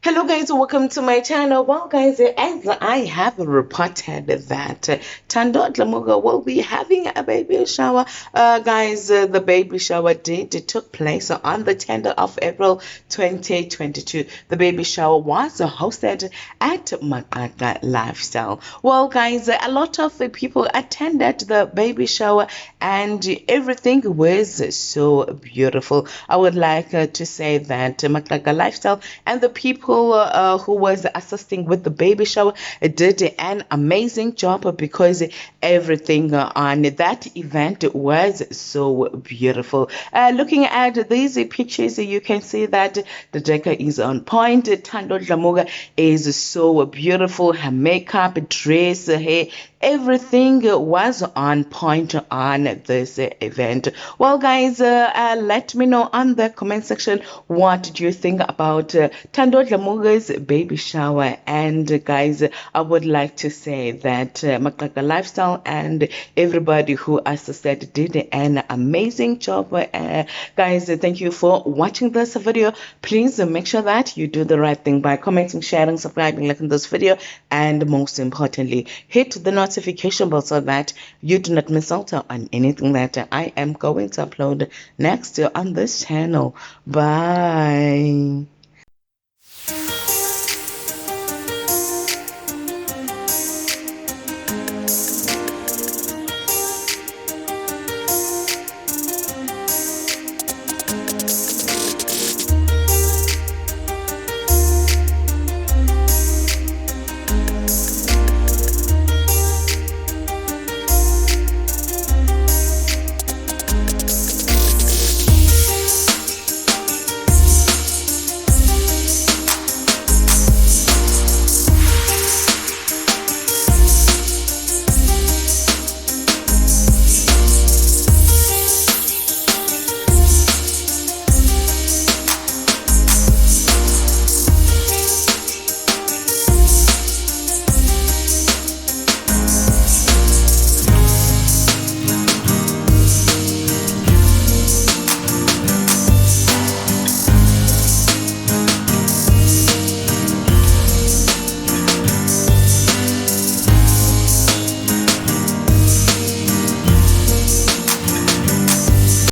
Hello guys, welcome to my channel. Well guys, as I have reported that Thando Dlamuka will be having a baby shower. Guys, the baby shower date took place on the 10th of April 2022. The baby shower was hosted at Makaka Lifestyle. Well guys, a lot of people attended the baby shower and everything was so beautiful. I would like to say that Makaka Lifestyle and the people who was assisting with the baby shower did an amazing job because everything on that event was so beautiful. Looking at these pictures, you can see that the decor is on point. Thando Dlamuka is so beautiful. Her makeup, dress, hair, everything was on point on this event. Well guys, let me know on the comment section what do you think about Thando Dlamuka's baby shower. And guys, I would like to say that Makaka Lifestyle and everybody who assisted did an amazing job. Guys, thank you for watching this video. Please make sure that you do the right thing by commenting, sharing, subscribing, liking this video, and most importantly, hit the notification bell so that you do not miss out on anything that I am going to upload next on this channel. Bye.